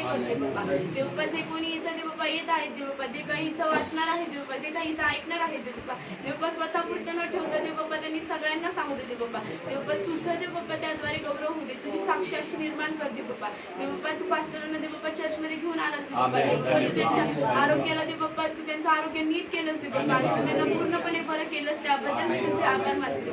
करते बाबा. देवपा जे कोणी इथं देवपा येत आहेत देवपा, जे काही इथं वाचणार आहे देवपा, जे काही इथं ऐकणार आहे देवपा, देवपा स्वतः पुरतं न ठेवता देवपा त्यांनी सगळ्यांना सांगू दे देवपा. देवपा तुझं देवपा त्याद्वारे गौरव होऊ दे, तुझी साक्षी अशी निर्माण कर देवपा. देवपा तू पास्टरांना देवपा चर्चमध्ये घेऊन आलास देवपा, तू त्यांच्या आरोग्याला देवपा, तू त्यांचं आरोग्य नीट केलंस देवपा आणि तू त्यांना पूर्णपणे बरं केलंस, त्याबद्दल मी तुझे आभार मानते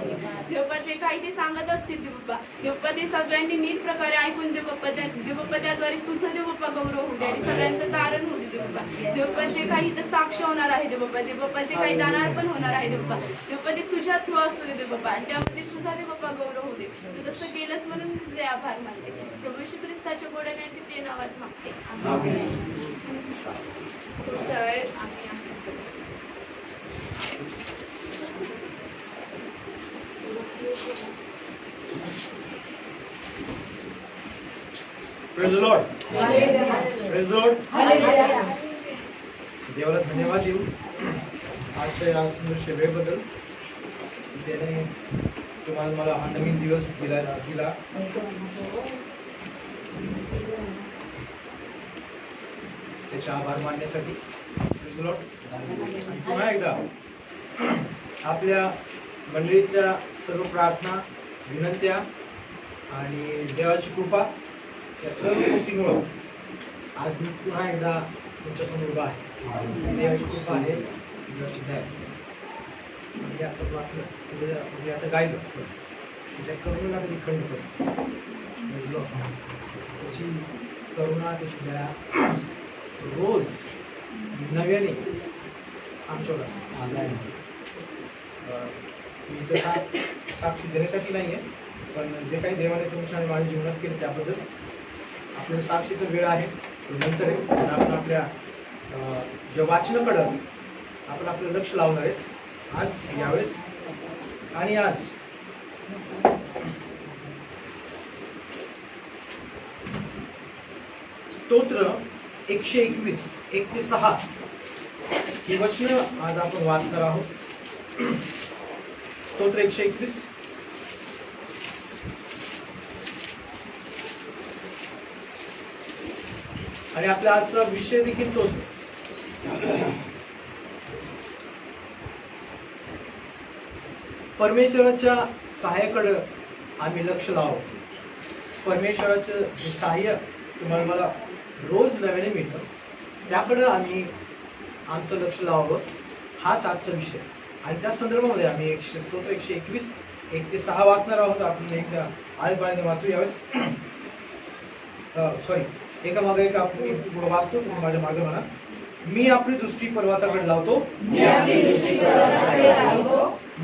देवपा. जे काही ते सांगत असतील देवपा, देवपा ते सगळ्यांनी नीट प्रकारे ऐकून देवपा, देवपा त्याद्वारे तुझं देवपा गौरव होऊ दे आणि सगळ्यांचं तारण होऊ दे देवपा. देवपा जे काही इथं साक्ष होणार आहे देवपा, देवपा जे काही दानार पण होणार आहे देवपा, देवपा ते तुझ्या थ्रू असू दे देवपा आणि त्यामध्ये तुझा देवपा गौरव होऊ दे. तू तसं केलंस म्हणून मी तुझे आभार मानते. प्रभू येशू ख्रिस्ताच्या गोड्याने आणि प्रिय नावात मागते. Praise the Lord. Praise the Lord. देवाला धन्यवाद देऊ आजच्या या सुंदर वेळेबद्दल. त्याने तुम्हाला मला हा नवीन दिवस दिला. त्याचे आभार मानण्यासाठी Praise the Lord. पुन्हा एकदा आपल्या मंडळीतल्या सर्व प्रार्थना, विनंत्या आणि देवाची कृपा या सर्व गोष्टींमुळे आज मी पुन्हा एकदा तुमच्या समोर उभा आहे. देवाची कृपा आहे, देवाची दया. म्हणजे आता वाचलं, म्हणजे आता गायलं त्याच्या करुणेला कधी खंड पडतो. त्याची करुणा, त्याची दया रोज नव्याने आमच्यावर असते. मी इथं साक्षी देण्यासाठी नाही आहे, पण जे काही देवाने तुमच्या आणि माझ्या जीवनात केलं त्याबद्दल आपल्या साक्षीचा वेळ आहे, नंतर आहे. आपण आपल्या ज्या वाचनाकडं आपण आपलं लक्ष लावणार आहे आज यावेळेस. आणि आज स्तोत्र 121 1 ते 6 ही वचनं आज आपण वाचणार आहोत. स्तोत्र 121. आणि आपल्या आजचा विषय देखील तोच. परमेश्वराच्या सहाय्याकडे आम्ही लक्ष लावू. परमेश्वराचं सहाय्य तुम्हाला मला रोज नव्याने मिळतं, त्याकडे आम्ही आमचं लक्ष लावावं, हाच आजचा विषय. आणि त्या संदर्भामध्ये आम्ही स्तोत्र 121 1 ते 6 वाचणार आहोत. आपण एकदा आळीपाळीने वाचू यावेळेस. सॉरी, एका मागे एक आपण पुढे वाचतो. तुम्ही माझ्या मागे म्हणा. मी आपली दृष्टी पर्वताकडे लावतो,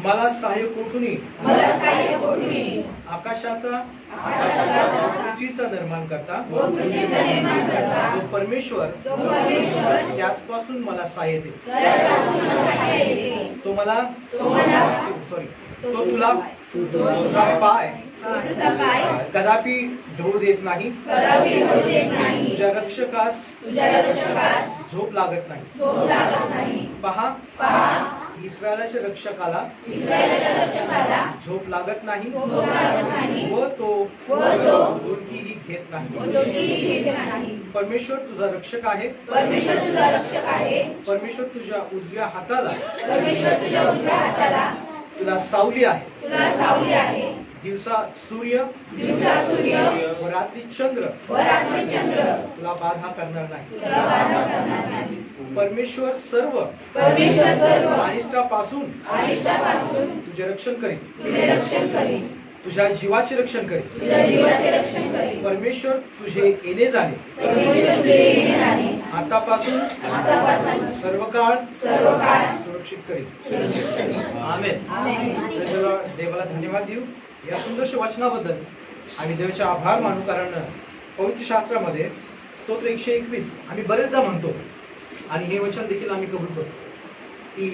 मला सहाय्य कोठूनही, आकाशाचा पृथ्वीचा निर्माण करता तो परमेश्वर त्याचपासून मला सहाय्य देतो. तो मला सॉरी तो तुला तुझा पाय कदापि ढोळ देत नाही, तुझ्या रक्षकास झोप लागत नाही. पहा, इस्रायलाच्या रक्षकाला झोप लागत नाही व तो दुर्गीही घेत नाही. परमेश्वर तुझा रक्षक आहे, परमेश्वर तुझ्या उजव्या हाताला तुला सावली आहे. दिवसा सूर्य व रात्री चंद्र तुला बाधा करणार नाही. परमेश्वर सर्व अनिष्टापासून तुझे रक्षण करेल, तुझ्या जीवाचे रक्षण करेल. परमेश्वर तुझे येणे जाणे आतापासून सर्व काळ सुरक्षित करेल. आमेन. देवाला धन्यवाद देऊ या सुंदरशा वाचनाबद्दल आणि देवाचे आभार मानू. कारण पवित्र शास्त्रामध्ये स्तोत्र 121 आम्ही बरेचदा म्हणतो आणि हे वचन देखील आम्ही कबूल करतो की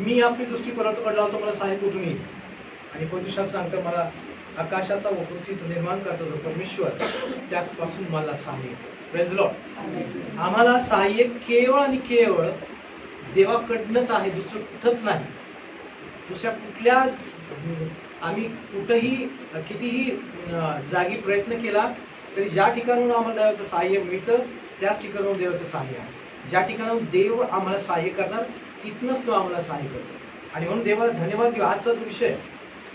मी आपली दृष्टी पर्वताकडे लावतो, मला सहाय्य कुठून येईल. आणि पवित्र शास्त्र सांगतं मला आकाशाचा व पृथ्वीचं निर्माण करता जो परमेश्वर त्याचपासून मला सहाय्य. Praise the Lord. आम्हाला सहाय्य केवळ आणि केवळ देवाकडनंच आहे, दुसरं कुठंच नाही. दुसऱ्या कुठल्याच आम्ही कुठंही कितीही जागी प्रयत्न केला तरी ज्या ठिकाणून आम्हाला देवाचं सहाय्य मिळतं त्याच ठिकाणाहून देवाचं सहाय्य आहे. ज्या ठिकाणाहून देव आम्हाला सहाय्य करणार तिथनंच तो आम्हाला सहाय्य करतो. आणि म्हणून देवाला धन्यवाद देऊ. आजचा जो विषय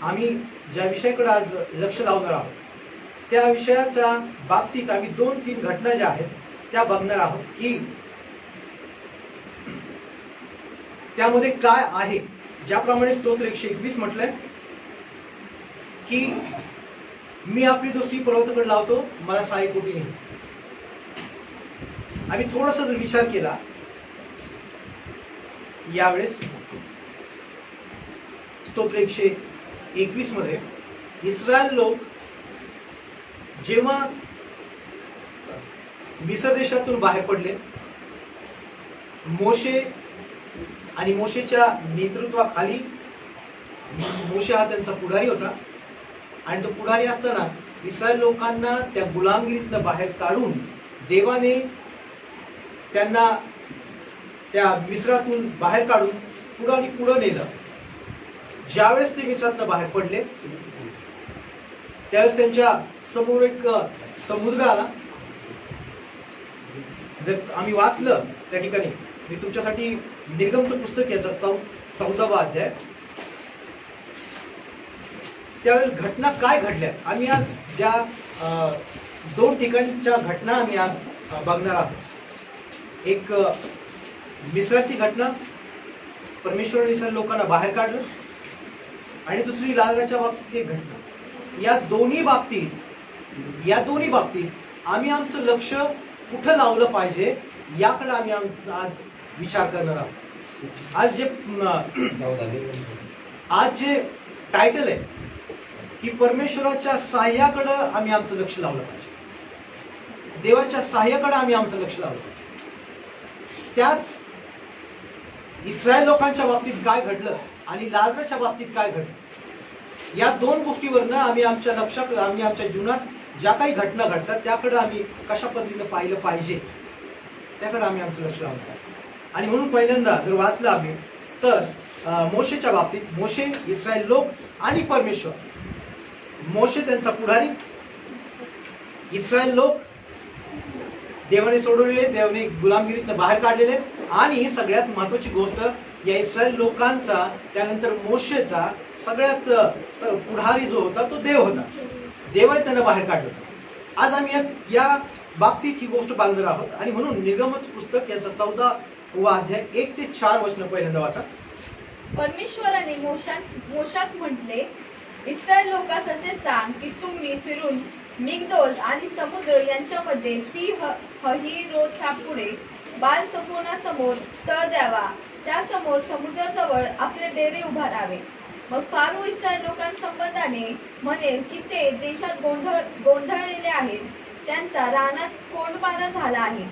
आम्ही ज्या विषयाकडे आज लक्ष लावणार आहोत त्या विषयाच्या बाबतीत आम्ही 2-3 घटना ज्या आहेत त्या बघणार आहोत की त्यामध्ये काय आहे. ज्याप्रमाणे स्तोत्र 121 म्हटलंय की मी आपली दृष्टी पर्वताकडे लावतो, मला सहाय्य कोटी नाही. आम्ही थोडासा जर विचार केला यावेळेस स्तोत्र 121 मध्ये इस्रायल लोक जेव्हा मिस्र देशातून बाहेर पडले, मोशे आणि मोशेच्या नेतृत्वाखाली मोशे हा त्यांचा पुढारी होता आणि तो पुढारी असताना इस्रायल लोकांना त्या गुलामगिरीतनं बाहेर काढून देवाने त्यांना त्या मिस्रातून बाहेर काढून पुढं नेलं. ज्यावेळेस ते मिस्रातनं बाहेर पडले त्यावेळेस त्यांच्या समोर एक समुद्र आला. जर आम्ही वाचलं त्या ठिकाणी, मी तुमच्यासाठी निर्गमचं पुस्तक याचा 14वा अध्याय, त्यावेळेस घटना काय घडल्या आम्ही आज ज्या 2 ठिकाणच्या घटना आम्ही आज बघणार आहोत. एक मिस्राची घटना, परमेश्वराने इस्रायल लोकांना बाहेर काढलं, आणि दुसरी लाजराच्या बाबतीत एक घटना. या दोन्ही बाबतीत आम्ही आमचं लक्ष कुठं लावलं पाहिजे याकडे आम्ही आज विचार करणार आहोत. आज जे टायटल आहे की परमेश्वराच्या सहाय्याकडे आम्ही आमचं लक्ष लावलं पाहिजे, देवाच्या सहाय्याकडे आम्ही आमचं लक्ष लावलं पाहिजे. त्याच इस्रायल लोकांच्या बाबतीत काय घडलं आणि लाजराच्या बाबतीत काय घडलं या 2 गोष्टीवरनं आम्ही आमच्या जीवनात ज्या काही घटना घडतात त्याकडे आम्ही कशा पद्धतीने पाहिलं पाहिजे त्याकडे आम्ही आमचं लक्ष लावलं पाहिजे. आणि म्हणून पहिल्यांदा जर वाचलं आम्ही तर मोशेच्या बाबतीत, मोशे, इस्रायल लोक आणि परमेश्वर. मोशे त्यांचा पुढारी, इस्रायल लोक देवाने सोडवलेले, देवाने गुलामगिरीतनं बाहेर काढलेले, आणि सगळ्यात महत्वाची गोष्ट या इस्रायल लोकांचा त्यानंतर मोशेचा सगळ्यात पुढारी जो होता तो देव होता. देवाने त्यांना बाहेर काढलं होतं. आज आम्ही या बाबतीत ही गोष्ट बांधणार आहोत. आणि म्हणून निर्गमच पुस्तक याचा 14वा अध्याय 1 ते 4 वचन पहिल्यांदा वाचा. परमेश्वराने मोशास म्हटले, इस्रायल लोकांस असे सांग की तुम्ही फिरून मिग्दोल आणि समुद्र यांच्यामध्ये पीहहिरोथा पुढे बाल सफोना समोर तळ द्यावा, त्यासमोर समुद्राजवळ आपले डेरे उभारावे. मग फारो इस्रायल लोकांसंबंधाने म्हणेल की ते देशात गोंधळलेले आहेत, त्यांचा रानात कोंडमारा झाला आहे.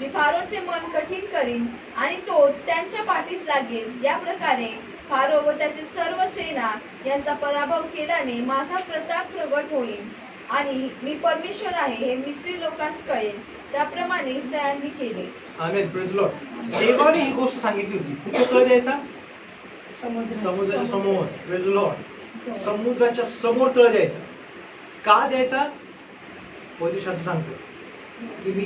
मी फारोचे मन कठीण करीन आणि तो त्यांच्या पाठीस लागेल. या प्रकारे फारो व त्याची सर्व सेना यांचा पराभव केल्याने माझा प्रताप प्रगट होईल आणि मी परमेश्वर आहे हे मिस्री लोकांस कळेल. त्याप्रमाणे इस्रायलने केले. आमेन. Praise lord. देवाने ही गोष्ट सांगितली होती. कुठे तळ द्यायचा? समुद्राच्या समोर. Praise Lord. समुद्राच्या समोर तळ द्यायचा. का द्यायचा? पवित्र शास्त्र सांगतो की मी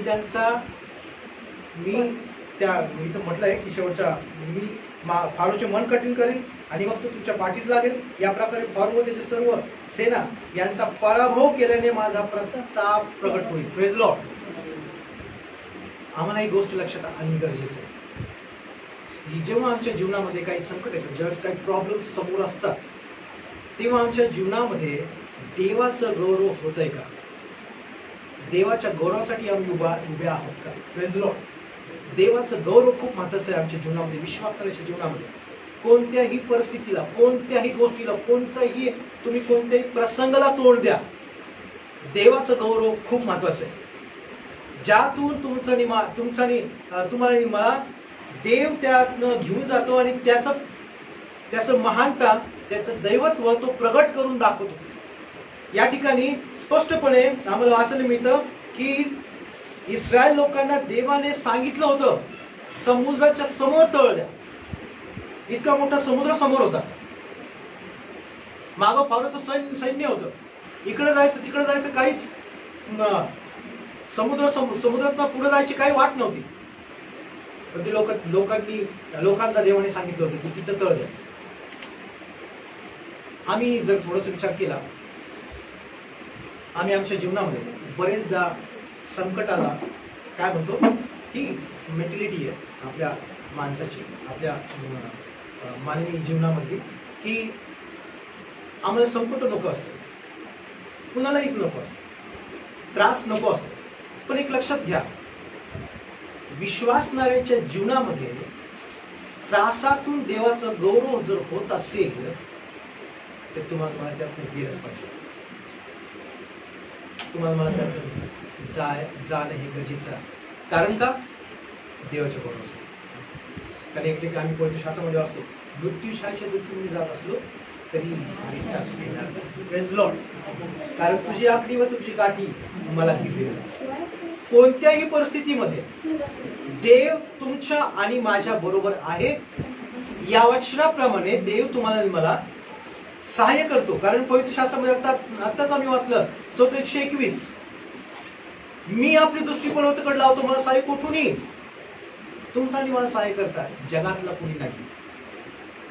तर म्हटलंय की शेवटच्या मी फारोचे मन कठीण करेन आणि मग तो तुमच्या पाठीस लागेल. या प्रकारे फारो व त्याची सर्व सेना यांचा पराभव केल्याने माझा प्रताप प्रगट होईल. Praise Lord. आम्हाला ही गोष्ट लक्षात आणणे गरजेचं आहे. जेव्हा आमच्या जीवनामध्ये काही संकट येतं, ज्यावेळेस काही प्रॉब्लेम समोर असतात, तेव्हा आमच्या जीवनामध्ये देवाचं गौरव होतंय का? देवाच्या गौरवासाठी आम्ही उभे आहोत का? Praise Lord. देवाचं गौरव खूप महत्वाचं आहे आमच्या जीवनामध्ये, विश्वासाच्या जीवनामध्ये. कोणत्याही परिस्थितीला, कोणत्याही गोष्टीला, तुम्ही कोणत्याही प्रसंगाला तोंड द्या, देवाचं गौरव खूप महत्वाचं आहे. ज्यातून तुम्हाला मला देव त्यातनं घेऊन जातो आणि त्याचं महानता, त्याचं दैवत्व तो प्रगट करून दाखवतो. या ठिकाणी स्पष्टपणे आम्हाला वाचायला मिळतं की इस्रायल लोकांना देवाने सांगितलं होतं समुद्राच्या समोर तळ द्या. इतका मोठा समुद्र समोर होता, मागं फारोचं सैन्य होतं, इकडे जायचं तिकडे जायचं काहीच समुद्रात पुढे जायची काही वाट नव्हती. पण ते लोकांना देवाने सांगितलं होतं की तिथं तळ द्या. आम्ही जर थोडस विचार केला, आम्ही आमच्या जीवनामध्ये बरेचदा संकटाला काय म्हणतो, ही मेंटॅलिटी आहे आपल्या माणसाची, आपल्या मानवी जीवनामध्ये, की आम्हाला संकट नको असतं, कुणालाही नको असतं, त्रास नको असतो. पण एक लक्षात घ्या, विश्वासणाऱ्याच्या जीवनामध्ये त्रासातून देवाचा गौरव जर होत असेल तर तुम्हाला मला त्यातून गेलंच पाहिजे. तुम्हाला मला त्यातून जाणं हे गरजेचं आहे. कारण का? देवाच्या गौरवासाठी. कारण एक ठिकाणी आम्ही कोणत्या शास्त्रामध्ये असतो, मृत्यूशाच्या दुःखी जात असलो तरी प्रेज लॉर्ड, कारण तुझी आकडी व तुझी काठी मला दिली. कोणत्याही परिस्थितीमध्ये देव तुमच्या आणि माझ्या बरोबर आहे. या वचनाप्रमाणे देव तुम्हाला आणि मला सहाय्य करतो. कारण पवित्र शास्त्रामध्ये आत्ताच आम्ही वाचलं, स्तोत्र 121, मी आपली दृष्टी पर्वताकडे लावतो, मला सहाय्य कुठून येईल? तुमचा आणि मला सहाय्य करता जगातला कुणी नाही.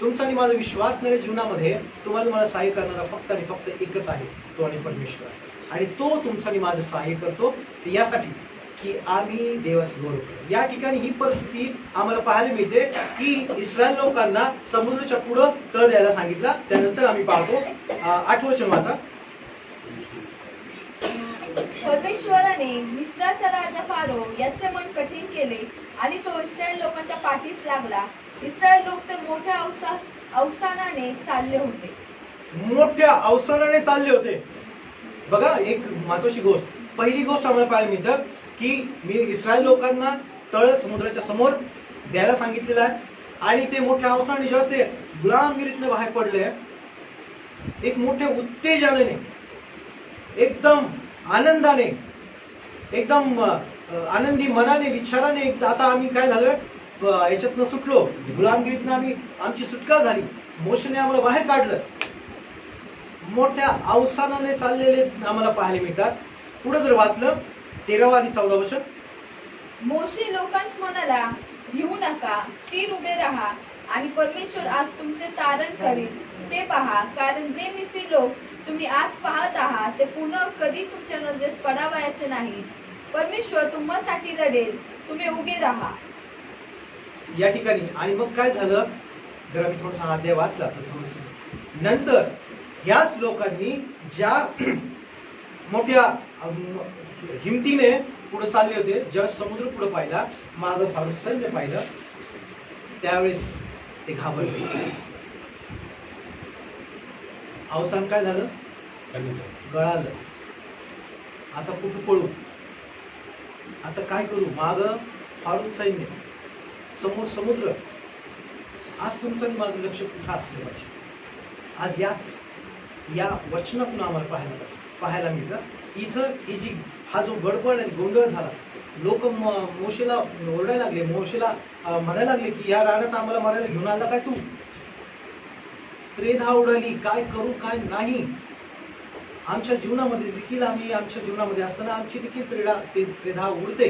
तुमचा आणि माझा विश्वासणाऱ्या जीवनामध्ये तुम्हाला मला सहाय्य करणारा फक्त आणि फक्त एकच आहे, तो आणि परमेश्वर आहे. आणि तो तुमचा आणि माझं सहाय्य करतो यासाठी की आम्ही देवाचे गौरव करू. या ठिकाणी ही परिस्थिती आम्हाला पाहायला मिळते की इस्रायल लोकांना समुद्राच्या पुढं तळ द्यायला सांगितला. त्यानंतर आम्ही पाहतो 8 वचन माझा, परमेश्वराने मिस्राचा राजा फारो याचे मन कठीण केले आणि तो इस्रायल लोकांच्या पाठीस लागला. इस्रायल लोक तर मोठ्या अवसानाने चालले होते. मोठ्या अवसानाने चालले होते. बघा, एक महत्वाची गोष्ट, पहिली गोष्ट आम्हाला पाहायला मिळतं की मी इस्रायल लोकांना तळ समुद्राच्या समोर द्यायला सांगितलेलं आहे आणि ते मोठ्या अवसानाने जेव्हा ते गुलामगिरीतले बाहेर पडले, एक मोठ्या उत्तेजनाने, एकदम आनंदाने, एकदम आनंदी मनाने, विचाराने, आता आम्ही काय झालोय, याच्यातनं सुटलो, गुलामगिरीतनं आमची सुटका झाली, मोशेने आम्हाला बाहेर काढलं. मोठ्या अवसानाने चाललेले आम्हाला पाहायला मिळतात. पुढे जर वाचलं 13 आणि 14 वचन, मोशे लोकांस म्हणाला, भिवू नका, स्थिर उभे राहा आणि परमेश्वर आज तुमचे तारण करेल ते पहा. कारण जे मिस्री लोक तुम्ही आज पाहत आहात ते पुन्हा कधी तुमच्या नजरेस पडावयाचे नाही. परमेश्वर तुम्हासाठी लढेल, तुम्ही उभे राहा. या ठिकाणी आणि मग काय झालं, जर आम्ही थोडासा अध्याय वाचला तर थोडस नंतर ह्याच लोकांनी ज्या मोठ्या हिमतीने पुढे चालले होते, जेव्हा समुद्र पुढे पाहिला, मागं फारूक सैन्य पाहिलं, त्यावेळेस ते घाबरले. अवसान काय झालं, गळालं. आता कुठं पळू, आता काय करू? मागं फारूक सैन्य, समोर समुद्र. आज तुमचं आणि माझं लक्ष कुठं असलं पाहिजे? आज या वचनातून आम्हाला पाहायला मिळतं. इथं ही हा जो गडबड आणि गोंधळ झाला, लोक मोशेला ओरडायला लागले, मोशेला म्हणायला लागले की या रानात आम्हाला मारायला घेऊन आला काय तू? त्रेधा उडाली, काय करू काय नाही. आमच्या जीवनामध्ये देखील आमच्या जीवनामध्ये असताना आमची देखील त्रेधा उडते.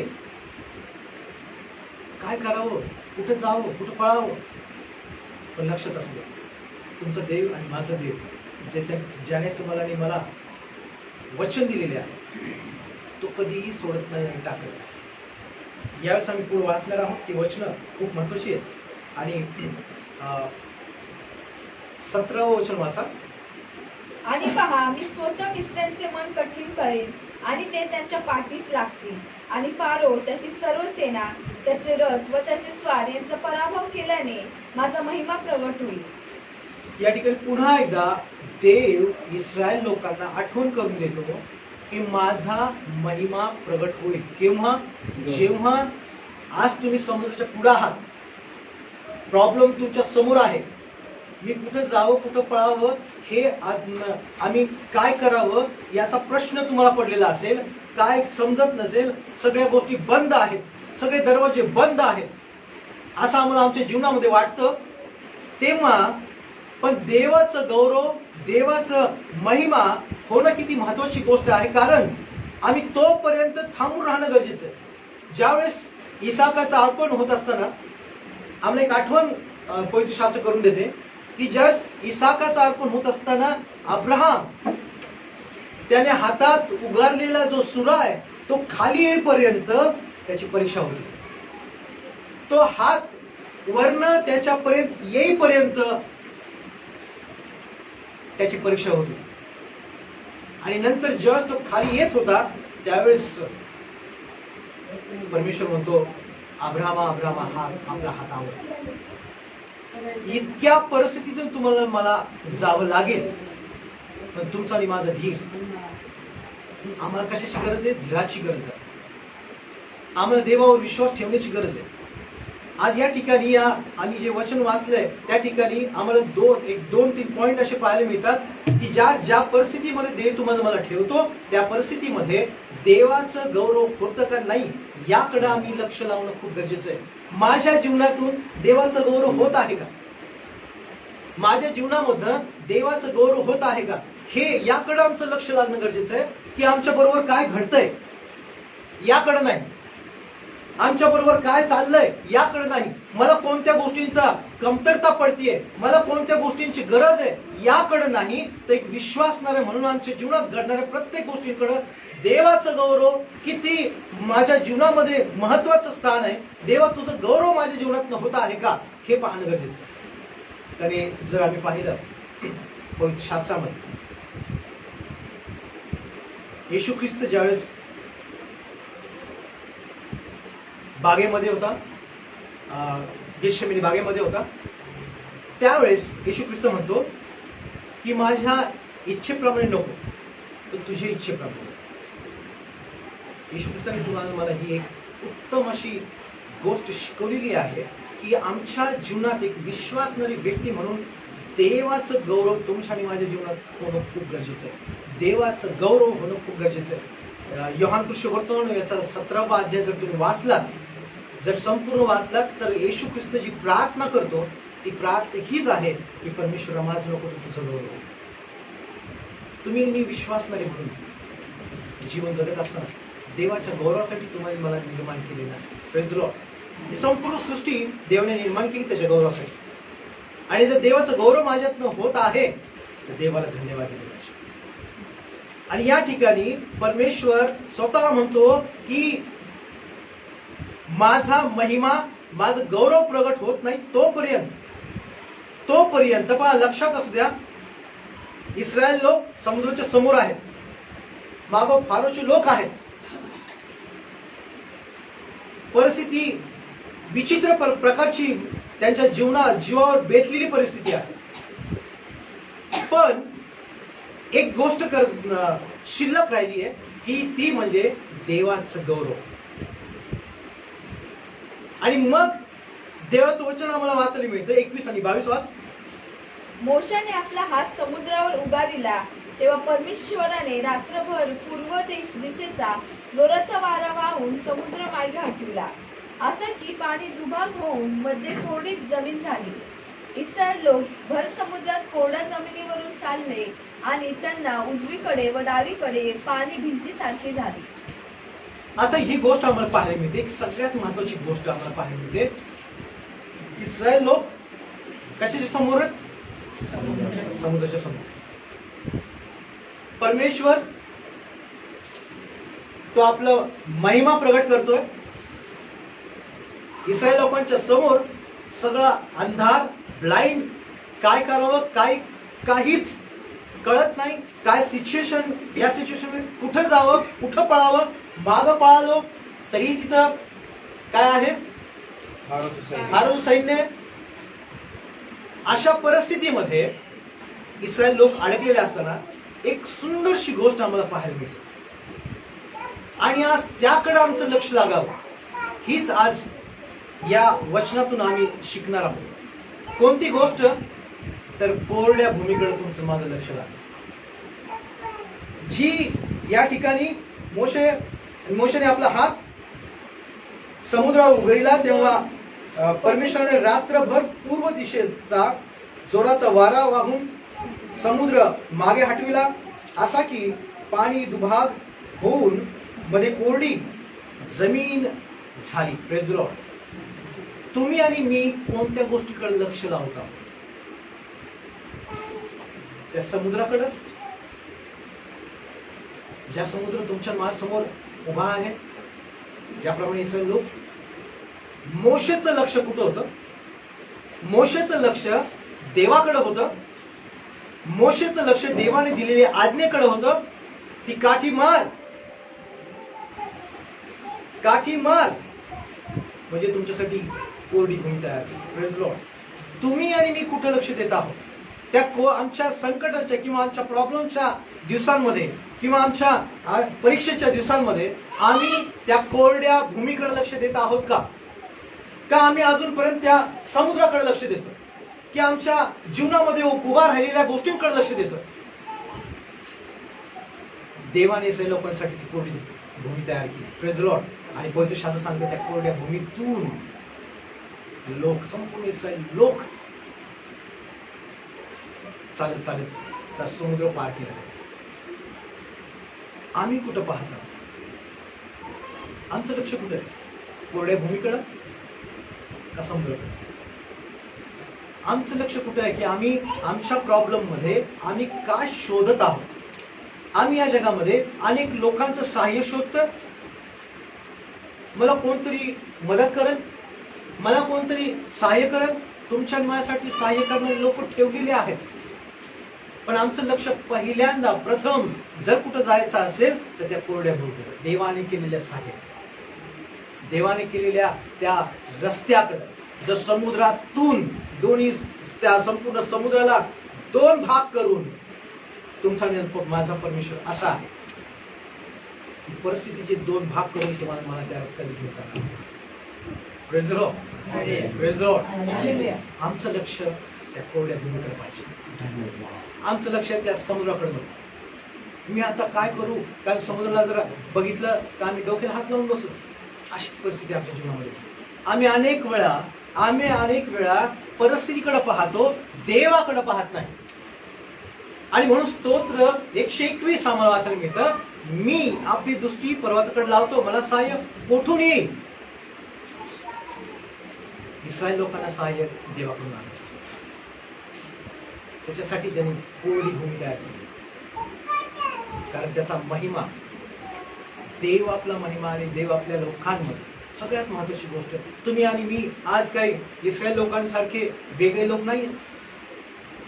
काय करावं, कुठे जावं, कुठे पळावं? पण लक्षात असतं, तुमचं देव आणि माझं देव ज्याने तुम्हाला आणि मला वचन दिलेले आहे, तो कधीही सोडत नाही आणि टाकत नाही. यावेळेस आम्ही पुढे वाचणार आहोत. ती वचनं खूप महत्वाची आहेत. आणि 17वं वचन वाचा. आणि पहा, मी स्वतः मिस्रांचे मन कठीण करेन आणि ते त्यांच्या पाठीस लागतील. आणि फारो, त्याची सर्व सेना, त्याचे रथ व त्याचे स्वार यांचा पराभव केल्याने माझा महिमा प्रगट होईल. या ठिकाणी पुन्हा एकदा देव इस्रायल लोकांना आठवण करून देतो की माझा महिमा प्रगट होईल. केव्हा? जेव्हा आज तुम्ही समुद्राच्या पुढे आहात, प्रॉब्लेम तुमच्या समोर आहे, मी कुठे जावं, कुठं पळावं, हे आम्ही काय करावं याचा प्रश्न तुम्हाला पडलेला असेल, काय समजत नसेल, सगळ्या गोष्टी बंद आहेत, सगळे दरवाजे बंद आहेत, असं आम्हाला आमच्या जीवनामध्ये वाटतं. तेव्हा पण देवाचं गौरव, देवाचं महिमा होणं किती महत्वाची गोष्ट आहे. कारण आम्ही तोपर्यंत थांबून राहणं गरजेचं आहे. ज्यावेळेस इसाकाचं अर्पण होत असताना आम्हाला एक आठवण पवित्र शास्त्र करून देते की ज्यावेळेस इसाकाचं अर्पण होत असताना अब्राहम त्याने हातात उगारलेला जो सुरा आहे तो खाली येईपर्यंत त्याची परीक्षा होती. तो हात वरनं त्याच्यापर्यंत येईपर्यंत त्याची परीक्षा होती. आणि नंतर जेव्हा तो खाली येत होता त्यावेळेस परमेश्वर म्हणतो, अब्राहमा अब्राहमा, हा आपला हात आवड. इतक्या परिस्थितीतून तुम्हाला मला जावं लागेल, पण तुमचा आणि माझा धीर. आम्हाला कशाची गरज आहे? धीराची गरज आहे. आम्हाला देवावर विश्वास ठेवण्याची गरज आहे. आज या ठिकाणी आम्ही जे वचन वाचलंय त्या ठिकाणी आम्हाला दोन तीन पॉइंट असे पाहायला मिळतात की ज्या परिस्थितीमध्ये देव तुम्हाला मला ठेवतो त्या परिस्थितीमध्ये देवाचं गौरव होतं का नाही याकडे आम्ही लक्ष लावणं खूप गरजेचं आहे. माझ्या जीवनातून देवाचं गौरव होत आहे का? माझ्या जीवनामधनं देवाचं गौरव होत आहे का? हे याकडे आमचं लक्ष लागणं गरजेचं आहे की आमच्या बरोबर काय घडतंय याकडे नाही, आमच्या बरोबर काय चाललंय याकडे नाही, मला कोणत्या गोष्टींचा कमतरता पडतीये, मला कोणत्या गोष्टींची गरज आहे याकडे नाही, तर एक विश्वासणारे म्हणून आमच्या जीवनात घडणाऱ्या प्रत्येक गोष्टींकडे देवाचं गौरव किती माझ्या जीवनामध्ये महत्वाचं स्थान आहे, देवा तुझं गौरव माझ्या जीवनात होत आहे का हे पाहणं गरजेचं आहे. आणि जर आम्ही पाहिलं पवित्र शास्त्रामध्ये येशू ख्रिस्त ज्यावेळेस बागेमध्ये होता, गेशेमनी बागेमध्ये होता, त्यावेळेस येशू ख्रिस्त म्हणतो की माझ्या इच्छेप्रमाणे नको तर तुझ्या इच्छेप्रमाणे. येशू ख्रिस्ताने तुम्हाला मला ही एक उत्तम अशी गोष्ट शिकवलेली आहे की आमच्या जीवनात एक विश्वासणारी व्यक्ती म्हणून देवाचं गौरव तुमच्या आणि माझ्या जीवनात होणं खूप गरजेचं आहे. देवाचं गौरव होणं खूप गरजेचं आहे. योहान सुसमाचार याचा 17वा अध्याय जर तुम्ही वाचलात, जर संपूर्ण वाचलात, तर येशू ख्रिस्त जी प्रार्थना करतो ती प्रार्थना हीच आहे की परमेश्वरा माझं नको तर तुझं गौरव. तुम्ही मी विश्वासणारे म्हणून जीवन जगत असताना देवाच्या गौरवासाठी तुम्हाला मला निर्माण केलेलं आहे. Praise Lord. ही संपूर्ण सृष्टी देवाने निर्माण केली त्याच्या गौरवासाठी. आणि जर देवाचं गौरव माझ्यातनं होत आहे तर देवाला धन्यवाद दिले पाहिजे. आणि या ठिकाणी परमेश्वर स्वतः म्हणतो की माझा महिमा माझं गौरव प्रगट होत नाही तोपर्यंत पहा, लक्षात असू द्या, इस्रायल लोक समुद्राच्या समोर आहेत, मागो फारोचे लोक आहेत, परिस्थिती विचित्र प्रकारची त्यांच्या जीवावर बेतलेली परिस्थिती आहे. पण एक गोष्ट शिल्लक राहिली आहे की ती म्हणजे देवाचं गौरव. आणि मग देवाचं वचन आम्हाला वाचायला मिळतं. 21 आणि 22 वाच. मोशाने आपला हात समुद्रावर उगारिला तेव्हा परमेश्वराने रात्रभर पूर्व दिशेचा जोराचा वारा वाहून समुद्र मार्गे हटविला, असं की पाणी दुभाग होऊन मध्ये थोडी जमीन झाली. इस्रायल लोक भर समुद्रात कोरड्या जमिनीवरून चालले आणि त्यांना उजवीकडे व डावीकडे पाणी भिंतीसारखे झाले. आता ही गोष्ट आम्हाला पाहायला मिळते, एक सगळ्यात महत्वाची गोष्ट आम्हाला पाहायला मिळते. इस्रायल लोक कशाच्या समोर आहेत? समुद्राच्या समोर. परमेश्वर तो आपलं महिमा प्रगट करतोय. इस्रायल लोकांच्या समोर सगळा अंधार, ब्लाइंड, काय करावं काहीच कळत नाही. काय सिच्युएशन, या सिच्युएशन मध्ये कुठं जावं, कुठं पळावं, मागं पळालो तरी तिथं काय आहे? फारो सैन्य. अशा परिस्थितीमध्ये इस्रायल लोक अडकलेले असताना एक सुंदरशी गोष्ट आम्हाला पाहायला मिळते आणि आज त्याकडे आमचं लक्ष लागावं. हीच आज या वचनातून आम्ही शिकणार आहोत. कोणती गोष्ट? तर कोरड्या भूमीकडे तुमचं माझं लक्ष लागलं. जी या ठिकाणी मोशेने आपला हात समुद्रावर उघडला तेव्हा परमेश्वराने रात्रभर पूर्व दिशेचा जोराचा वारा वाहून समुद्र मागे हटविला, असा की पाणी दुभाग होऊन मध्ये कोरडी जमीन झाली. Praise the Lord. तुम्ही आणि मी कोणत्या गोष्टीकडे लक्ष लावत आहोत? त्या समुद्राकडे, ज्या समुद्र तुमच्या माझ्यासमोर उभा आहे, ज्याप्रमाणे इस्रायल लोक. मोशेचं लक्ष कुठं होतं? मोशेचं लक्ष देवाकडे होतं. मोशेचं लक्ष देवाने दिलेल्या आज्ञेकडे होतं. ती काठी मार, काठी मार, म्हणजे तुमच्यासाठी कोरडी भूमी तयार केली. Praise Lord. तुम्ही आणि मी कुठं लक्ष देत आहोत? त्या आमच्या संकटाच्या किंवा आमच्या प्रॉब्लेमच्या दिवसांमध्ये किंवा आमच्या परीक्षेच्या दिवसांमध्ये आम्ही त्या कोरड्या भूमीकडे लक्ष देत आहोत का? का आम्ही अजूनपर्यंत त्या समुद्राकडे लक्ष देतो, की आमच्या जीवनामध्ये उभा राहिलेल्या गोष्टींकडे लक्ष देतो? देवाने इस्रायल लोकांसाठी ती कोरडी भूमी तयार केली. Praise Lord. आणि पवित्र शास्त्र सांगते त्या कोरड्या भूमीतून लोक, संपूर्ण इस्रायल लोक चालत चालत त्या समुद्र पार केला. आम्ही कुठं पाहतो? आमचं लक्ष कुठं आहे? कोरड्या भूमीकडं का समुद्राकडे? आमचं लक्ष कुठं आहे? की आम्ही आमच्या प्रॉब्लेम मध्ये आम्ही काय शोधत आहोत? आम्ही या जगामध्ये अनेक लोकांचं सहाय्य शोधतो. मला कोणतरी मदत करेल, मला कोणतरी सहाय्य करेल. तुमच्या माझ्यासाठी सहाय्य करणारे लोक ठेवलेले आहेत. पण आमचं लक्ष पहिल्यांदा प्रथम जर कुठं जायचं असेल तर त्या कोरड्या भूमीकडे, देवाने केलेल्या सहाय्य, देवाने केलेल्या त्या रस्त्याकडे. जर समुद्रातून दोन्ही त्या संपूर्ण समुद्राला दोन भाग करून तुमचा माझा परमेश्वर असा आहे की परिस्थितीचे दोन भाग करून तुम्हाला मला त्या रस्त्याने घेऊन टाका. Praise the lord. Praise the Lord. आमचं लक्ष त्या कोरड्या भूमीकडे पाहिजे. आमचं लक्ष त्या समुद्राकडे नको. मी आता काय करू? कारण समुद्राला जर बघितलं तर आम्ही डोक्याला हात लावून बसू. अशीच परिस्थिती आमच्या जीवनामध्ये. आम्ही अनेक वेळा परिस्थितीकडे पाहतो, देवाकडे पाहत नाही. आणि म्हणून स्तोत्र 121 आम्हाला वाचायला मिळतं, मी आपली दृष्टी पर्वताकडे लावतो, मला सहाय्य कोठून येईल? इस्रायल लोकांना सहाय्य देवाकडून आलं. त्याच्यासाठी त्यांनी कोरडी भूमी तयार केली. कारण त्याचा महिमा, देव आपला महिमा आणि देव आपल्या लोकांमध्ये सगळ्यात महत्वाची गोष्ट. तुम्ही आणि मी आज काही इस्रायल लोकांसारखे वेगळे लोक नाही.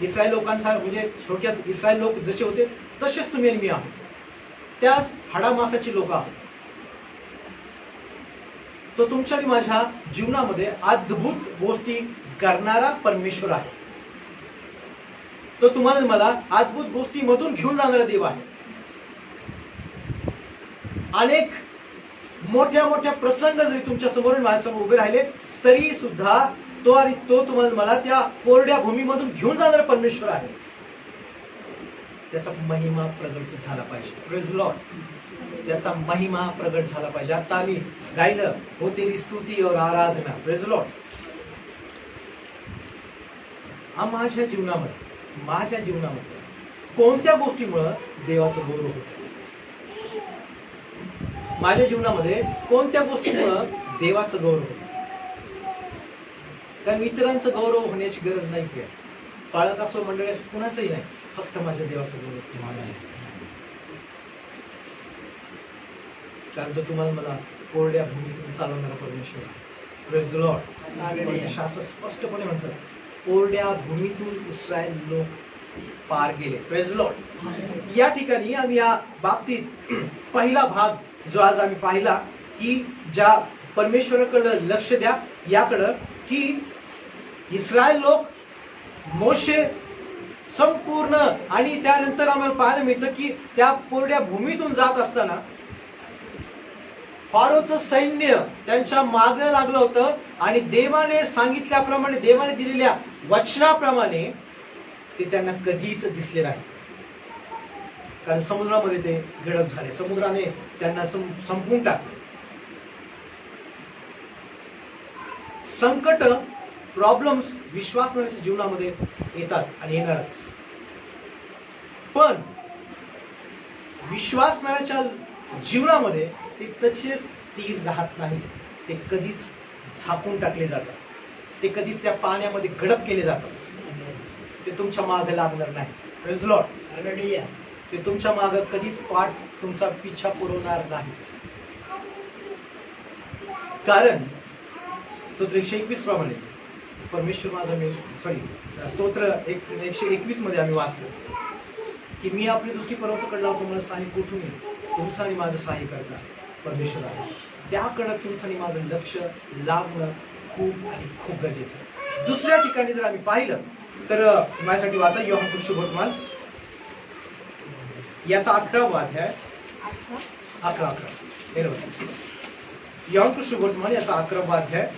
इस्रायल लोकांसारखे म्हणजे थोडक्यात इस्रायल लोक जसे होते तसेच तुम्ही आणि मी आहोत. त्याच हाडामासाची लोक आहोत. तो तुमच्या आणि माझ्या जीवनामध्ये अद्भुत गोष्टी करणारा परमेश्वर आहे. तो तुम्हाला मला अद्भुत गोष्टीमधून घेऊन जाणारा देव आहे. अनेक मोठ्या मोठ्या प्रसंग जरी तुमच्या समोर माझ्यासमोर उभे राहिले तरी सुद्धा तो तुम्हाला मला त्या कोरड्या भूमीमधून घेऊन जाणारा परमेश्वर आहे. त्याचा महिमा प्रगट झाला पाहिजे. Praise Lord. त्याचा महिमा प्रगट झाला पाहिजे. आता आम्ही गायलं, हो तेरी स्तुती और आराधना. Praise Lord. माझ्या जीवनामध्ये कोणत्या गोष्टीमुळे देवाचं गौरव होतं? माझ्या जीवनामध्ये कोणत्या गोष्टीमुळे देवाचं गौरव होतं? कारण इतरांचं गौरव होण्याची गरज नाही आहे. पाळक असो मंडळी असो कुणाचंही नाही, फक्त माझ्या देवाचं गौरव तुम्हाला. कारण तो तुम्हाला मला कोरड्या भूमीतून चालवणारा परमेश्वर आहे. Praise the Lord. शास्त्र स्पष्टपणे म्हणतात, कोरड्या भूमीतून इस्रायल लोक पार गेले. Praise the Lord. या ठिकाणी आम्ही या बाबतीत पहिला भाग जो आज आम्ही पाहिला की ज्या परमेश्वराकडे लक्ष द्या याकडं, की इस्रायल लोक, मोशे संपूर्ण, आणि त्यानंतर आम्हाला पाहायला मिळतं की त्या कोरड्या भूमीतून जात असताना फारोचं सैन्य त्यांच्या मागे लागलं होतं आणि देवाने सांगितल्याप्रमाणे, देवाने दिलेल्या वचनाप्रमाणे ते त्यांना कधीच दिसले नाही. कारण समुद्रामध्ये ते गडप झाले. समुद्राने त्यांना संपवून टाकले. संकट, प्रॉब्लेम्स विश्वासणाऱ्याच्या जीवनामध्ये येतात आणि येणारच. पण विश्वासणाऱ्याच्या जीवनामध्ये ते तसेच स्थिर राहत नाही, ते कधीच झाकून टाकले जातात, ते कधीच त्या पाण्यामध्ये गडप केले जातात, ते तुमच्या मागे लागणार नाही. Praise the Lord. ते तुमच्या मागे कधीच पाठ तुमचा पिछा पुरवणार नाही. कारण स्तोत्र 121 प्रमाणे परमेश्वर माझा स्तोत्र 121 मध्ये आम्ही वाचलो की मी आपली दृष्टी पर्वताकडे लावतो, मला सहाय्य कुठून येईल? तुमचं आणि माझं सहाय्य करणार परमेश्वर आहे. त्याकडं तुमचं आणि माझं लक्ष लागणं खूप आणि खूप गरजेचं आहे. दुसऱ्या ठिकाणी जर आम्ही पाहिलं तर माझ्यासाठी वाचा योहान शुभवर्तमान याचा 11वा अध्याय 11 योहान शुभवर्तमान याचा 11वा अध्याय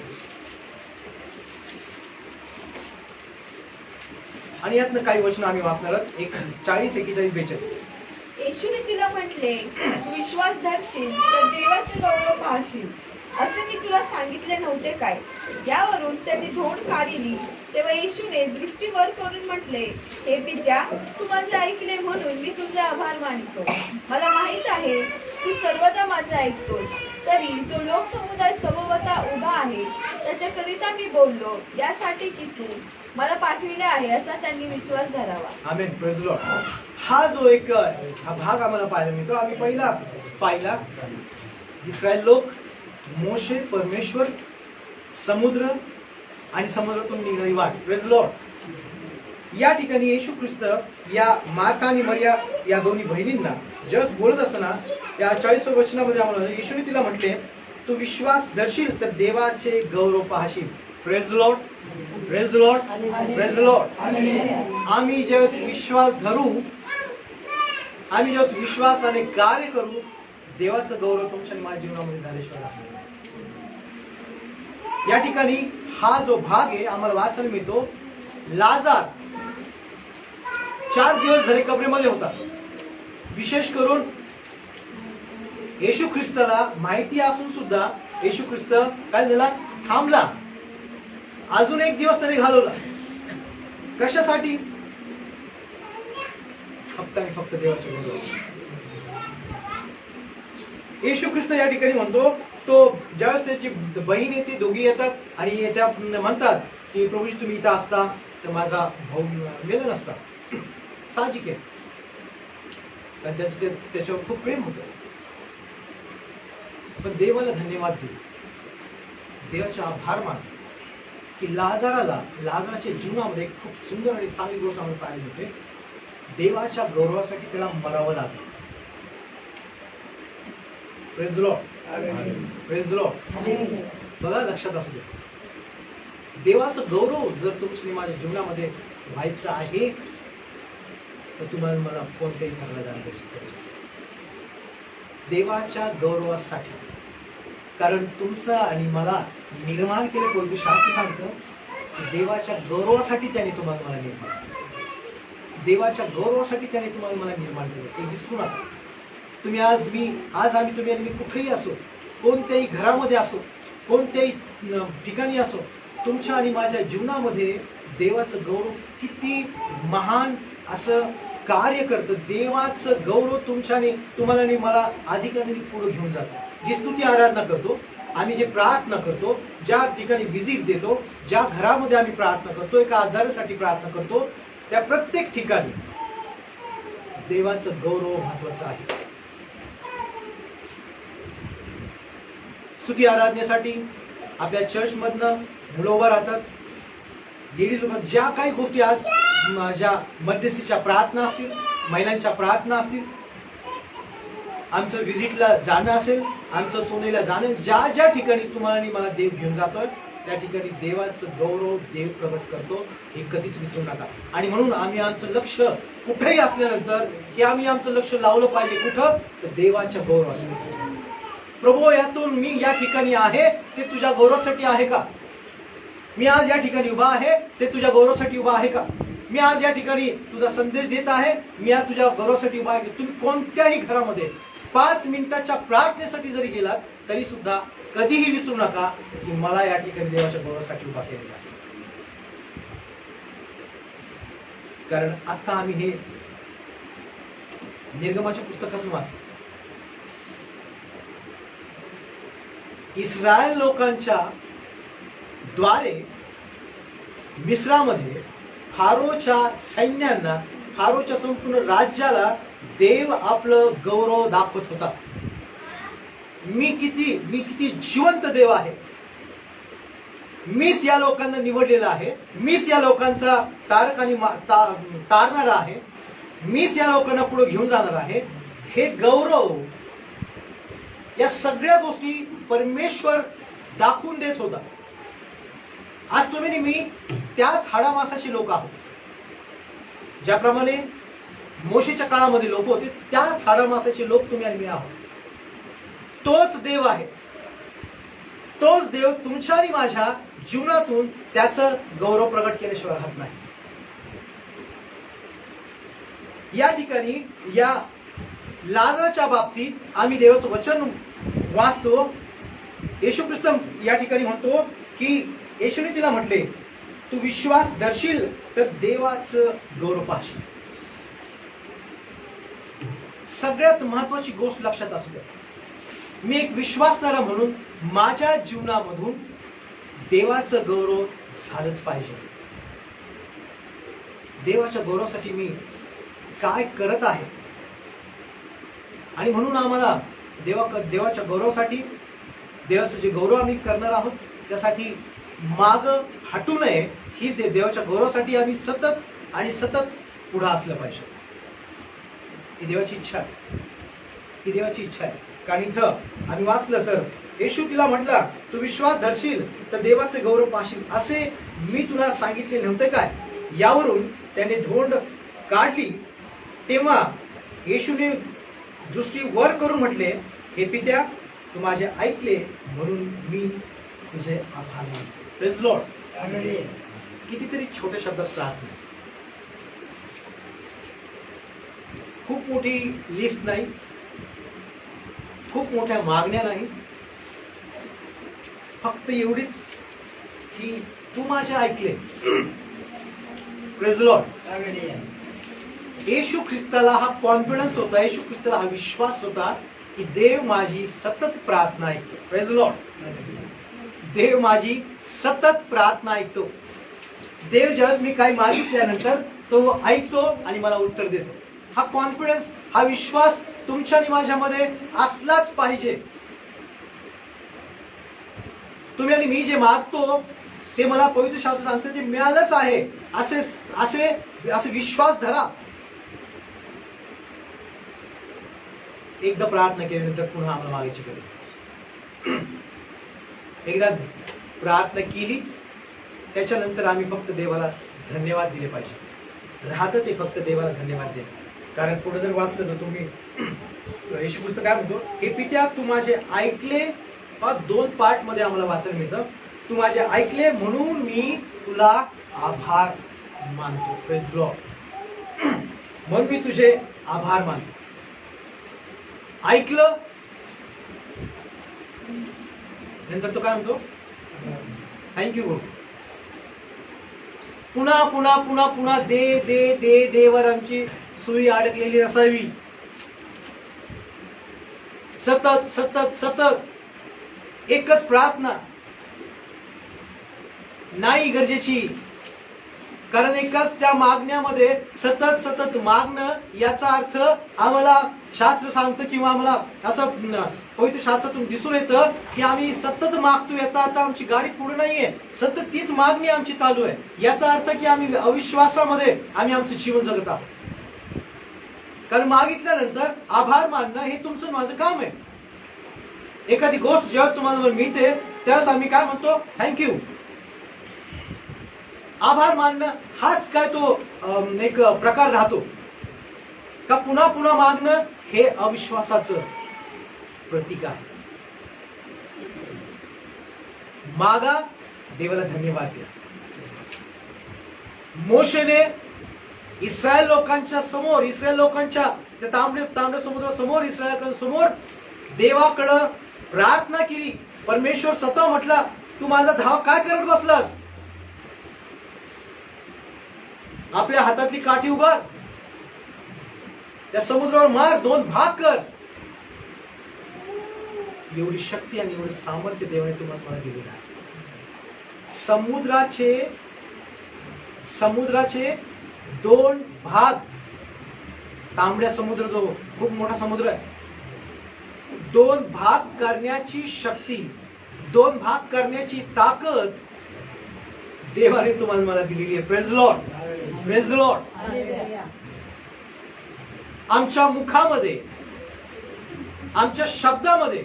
आणि यातनं काही वचन आम्ही वाचणार आहोत. 40, 41, 42. येशूने तिला म्हटले, तू विश्वास धरशील तर देवाचे गौरव पाहशील, असे मी तुला सांगितले नव्हते काय? यावरून त्यांनी धोंड काढली. तेव्हा येशूने दृष्टी वर करून म्हटले, हे पित्या, तू माझे ऐकले म्हणून मी तुझे आभार मानतो. मला माहित आहे तू सर्वदा माझे ऐकतोस, तरी जो लोकसमुदाय सभोवता उभा आहे त्याच्याकरिता मी बोललो, यासाठी की तू मला पाठविले आहे असा त्यांनी विश्वास धरावा. आमेन. Praise the lord. हा जो एक हा भाग आम्हाला पाहायला मिळतो. आम्ही पाहिला इस्रायल लोक, मोशे, परमेश्वर, समुद्र आणि समुद्रातून निघणारी वाट. Praise the Lord. या ठिकाणी येशू ख्रिस्त या मार्था आणि मरिया या दोन्ही बहिणींना जस्ट बोलत असताना या 40व्या वचनामध्ये आम्हाला येशूने तिला म्हटले, तू विश्वास धरशील तर देवाचे गौरव पाहशील. Praise the lord. Praise the lord. Praise the lord. आम्ही जेव्हा विश्वास धरू, आम्ही जेव्हा विश्वासाने कार्य करू, देवाचं गौरव तुमच्या आणि माझ्या जीवनामध्ये झाल्याशिवाय राहणार नाही. या ठिकाणी हा जो भाग आहे आम्हाला वाचायला मिळतो, लाजार 4 दिवस झाले कबरेमध्ये होता. विशेष करून येशू ख्रिस्ताला माहिती असून सुद्धा येशू ख्रिस्त काय झाला? थांबला. अजून 1 दिवस त्याने घालवला. कशासाठी? फक्त आणि फक्त देवाच्या गौरव. येशू ख्रिस्त या ठिकाणी म्हणतो, तो ज्यावेळेस त्याची बहीण येते, दोघी येतात आणि त्या म्हणतात की प्रभूजी तुम्ही इथं असता तर माझा भाऊ मेला नसता. साहजिक आहे, कारण त्याचं त्याच्यावर खूप प्रेम होतं. पण देवाला धन्यवाद दे, देवाचे आभार मान की लाजाराच्या जीवनामध्ये खूप सुंदर आणि चांगली गोष्ट आम्हाला पाहायला मिळते. देवाच्या गौरवासाठी त्याला मरावं लागलं. Praise the lord. Praise the Lord. बघा, लक्षात असू दे, देवाचं गौरव जर तुमच्या माझ्या जीवनामध्ये व्हायचं आहे तर तुम्हाला मला कोणत्याही ठरला जाणं गरजेचं आहे. देवाच्या गौरवासाठी. कारण तुमचं आणि मला निर्माण केलं कोणतं शास्त्र सांगतं की देवाच्या गौरवासाठी त्याने तुम्हाला मला निर्माण केलं. देवाच्या गौरवासाठी त्याने तुम्हाला मला निर्माण केलं, ते विसरू नका. तुम्ही आज आम्ही तुम्ही आणि मी कुठेही असो, कोणत्याही घरामध्ये असो, कोणत्याही ठिकाणी असो, तुमच्या आणि माझ्या जीवनामध्ये देवाचं गौरव किती महान असं कार्य करतं. देवाचं गौरव तुमच्याने तुम्हाला आणि मला अधिकाधिक पुढे घेऊन जातं. जी स्तुती आराधना करतो आम्ही, जे प्रार्थना करतो, ज्या ठिकाणी व्हिजिट देतो, ज्या घरामध्ये आम्ही प्रार्थना करतो, एका आजारासाठी प्रार्थना करतो, त्या प्रत्येक ठिकाणी देवाचं गौरव महत्वाचं आहे. स्तुती आराधनेसाठी आपल्या चर्च मधनं मुलं उभं राहतात, लेडीज उभं, ज्या काही गोष्टी आज ज्या मध्यस्थीच्या प्रार्थना असतील, महिलांच्या प्रार्थना असतील, आमचं व्हिजिटला जाणं असेल, आमचं सोनेला जाणं, ज्या ज्या ठिकाणी तुम्हाला आणि मला देव घेऊन जातोय त्या ठिकाणी देवाचं गौरव देव प्रगट करतो, हे कधीच विसरू नका. आणि म्हणून आम्ही आमचं लक्ष कुठेही असल्यानंतर की आम्ही आमचं लक्ष लावलं पाहिजे कुठं? तर देवाच्या गौरवासाठी. प्रभू, यातून मी या ठिकाणी आहे ते तुझ्या गौरवासाठी आहे का? मी आज या ठिकाणी उभा आहे ते तुझ्या गौरवासाठी उभा आहे का? मी आज या ठिकाणी तुझा संदेश देत आहे, मी आज तुझ्या गौरवासाठी उभा आहे. तुम्ही कोणत्याही घरामध्ये 5 मिनिटाच्या प्रार्थनेसाठी जरी गेलात तरी सुद्धा कधीही विसरू नका की मला या ठिकाणी देवाच्या गौरवासाठी उभा केलेला आहे. कारण आता आम्ही हे निर्गमाच्या पुस्तकातून वाचतो. इस्रायल लोकांच्या द्वारे मिस्रामध्ये फारोच्या सैन्यांना, फारोच्या संपूर्ण राज्याला देव आपलं गौरव दाखवत होता. मी किती जिवंत देव आहे. मीच या लोकांना निवडलेला आहे. मीच या लोकांचा तारक आणि तारणारा आहे. मीच या लोकांना पुढे घेऊन जाणार आहे. हे गौरव, या सगळ्या गोष्टी परमेश्वर दाखवून देत होता. आज तुम्ही आणि मी त्याच हाडामासाचे लोक आहोत. ज्याप्रमाणे मोशेच्या काळामध्ये लोक होते, त्याच हाडामासाचे लोक तुम्ही आणि मी आहोत. तोच देव आहे. तोच देव तुमच्या आणि माझ्या जीवनातून त्याचं गौरव प्रगट केल्याशिवाय राहत नाही. या ठिकाणी या लाजराच्या बाबतीत आम्ही देवाचं वचन वाचतो. येशू ख्रिस्त या ठिकाणी म्हणतो की येशूने तिला म्हटले, तू विश्वास धरशील तर देवाचं गौरव पाहशील. सगळ्यात महत्वाची गोष्ट लक्षात असू द्या, मी एक विश्वासणारा म्हणून माझ्या जीवनामधून देवाचं गौरव झालंच पाहिजे. देवाच्या गौरवासाठी मी काय करत आहे, आणि म्हणून आम्हाला देवाच्या गौरवासाठी, देवाचं जे गौरव आम्ही करणार आहोत त्यासाठी माग हटू नये. ही देवाच्या गौरवासाठी आम्ही सतत आणि सतत पुढे असलं पाहिजे. ही देवाची इच्छा आहे. ही देवाची इच्छा आहे. कारण इथं आम्ही वाचलं तर येशू तिला म्हटला, तू विश्वास धरशील तर देवाचे गौरव पाहशील, असे मी तुला सांगितले नव्हते काय. यावरून त्याने धोंड काढली. तेव्हा येशूने दृष्टी वर करून म्हटले, हे पित्या, तू माझे ऐकले म्हणून मी तुझे आभार मानतो. Praise Lord. कितीतरी छोट्या शब्दात राहत नाही. खूप मोठी लिस्ट नाही, खूप मोठ्या मागण्या नाही, फक्त एवढीच की तू माझे ऐकले. Praise Lord. येशू ख्रिस्ताला हा कॉन्फिडन्स होता, येशू ख्रिस्ताला हा विश्वास होता की देव माझी सतत प्रार्थना ऐकतो. Praise Lord. देव माझी सतत प्रार्थना ऐकतो. देव ज्यावेळेस मी काही मागितल्यानंतर तो ऐकतो आणि मला उत्तर देतो. हा कॉन्फिडन्स, हा विश्वास तुमच्या आणि माझ्यामध्ये असलाच पाहिजे. तुम्ही आणि मी जे मागतो ते मला पवित्र शास्त्र सांगते ते मिळालंच आहे असे विश्वास धरा. एकदा प्रार्थना केल्यानंतर पुन्हा आम्हाला मागायची गरज. एकदा प्रार्थना केली त्याच्यानंतर आम्ही फक्त देवाला धन्यवाद दिले पाहिजे. राहतं ते फक्त देवाला धन्यवाद दिले. कारण पुढे जर वाचलं तर तुम्ही येशू ख्रिस्त काय म्हणतो, हे पित्या तू माझे ऐकले. 2 पार्ट मध्ये आम्हाला वाचायला मिळतं, तू माझे ऐकले म्हणून मी तुला आभार मानतो. Praise Lord. म्हणून मी तुझे आभार मानतो. ऐकलं नंतर तो काय म्हणतो, थँक्यू. पुन्हा पुन्हा पुन्हा पुन्हा दे दे दे देवर आमची सुई अडकलेली असावी. सतत सतत सतत एकच प्रार्थना नाही गरजेची. कारण एकाच त्या मागण्यामध्ये सतत सतत मागणं, याचा अर्थ आम्हाला शास्त्र सांगतं किंवा आम्हाला असं पवित्र शास्त्रातून दिसून येतं की आम्ही सतत मागतो. याचा अर्थ आमची गाडी पुढे नाहीये, सतत तीच मागणी आमची चालू आहे. याचा अर्थ की आम्ही अविश्वासामध्ये आम्ही आमचं जीवन जगत आहोत. कारण मागितल्यानंतर आभार मानणं हे तुमचं माझं काम आहे. एखादी गोष्ट जेव्हा तुम्हाला मिळते त्यावेळेस आम्ही काय म्हणतो, थँक्यू. आभार मानणं हाच काय तो एक प्रकार राहतो का. पुन्हा पुन्हा मागणं हे अविश्वासाचं प्रतीक आहे. मागा, देवाला धन्यवाद द्या. मोशेने इस्रायल लोकांच्या समोर, इस्रायल लोकांच्या त्या तांबड्या समुद्रासमोर, इस्रायलांसमोर देवाकडं प्रार्थना केली. परमेश्वर स्वतः म्हटला, तू माझा धाव काय करत बसलास. आपल्या हातातली काठी उगार, त्या समुद्रावर मार, 2 भाग कर. एवढी शक्ती आणि एवढं सामर्थ्य देवाने तुम्हाला मला दिलेलं आहे. समुद्राचे 2 भाग, तांबड्या समुद्र जो खूप मोठा समुद्र आहे, 2 भाग करण्याची शक्ती, 2 भाग करण्याची ताकद देवाने तुम्हाला मला दिलेली आहे. Praise Lord, praise Lord. आमच्या मुखामध्ये, आमच्या शब्दामध्ये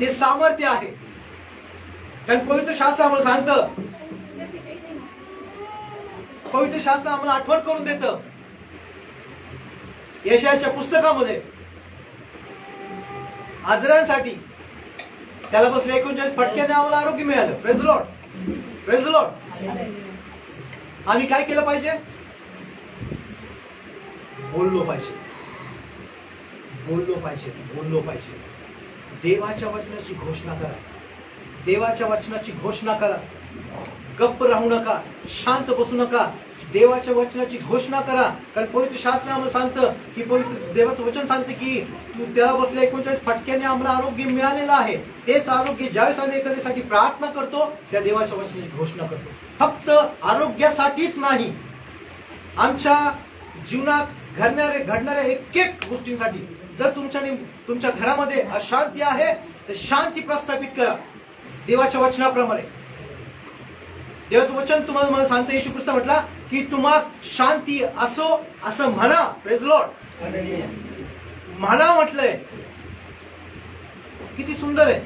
ते सामर्थ्य आहे. कारण पवित्र शास्त्र आम्हाला सांगतं, पवित्र शास्त्र आम्हाला आठवण करून देतं. यशायाच्या पुस्तकामध्ये आजारांसाठी त्याला बसले 39 फटक्याने आम्हाला आरोग्य मिळालं. Praise Lord, praise Lord. आम्ही काय केलं पाहिजे? बोललो पाहिजे, बोललो पाहिजे, बोललो पाहिजे. देवाच्या वचनाची घोषणा करा, देवाच्या वचनाची घोषणा करा. गप्प राहू नका, शांत बसू नका. देवाच्या वचनाची घोषणा करा. कारण पवित्र शास्त्र आम्हाला सांगतं की पवित्र देवाचं वचन सांगतं की तू त्याला बसल्या 39 फटक्याने आम्हाला आरोग्य मिळालेलं आहे. तेच आरोग्य ज्यावेळेस आम्ही एखाद्यासाठी प्रार्थना करतो त्या देवाच्या वचनाची घोषणा करतो. फक्त आरोग्यासाठीच नाही, आमच्या जीवनात घडणाऱ्या एक एक गोष्टींसाठी. जर तुमच्या घरामध्ये अशांती आहे तर शांती प्रस्थापित करा देवाच्या वचनाप्रमाणे. देवाचं वचन तुम्हाला मला सांगतं, येशू ख्रिस्त म्हटला की तुम्हाला शांती असो असं म्हणा. Praise Lord. म्हणा म्हटलंय. किती सुंदर आहे.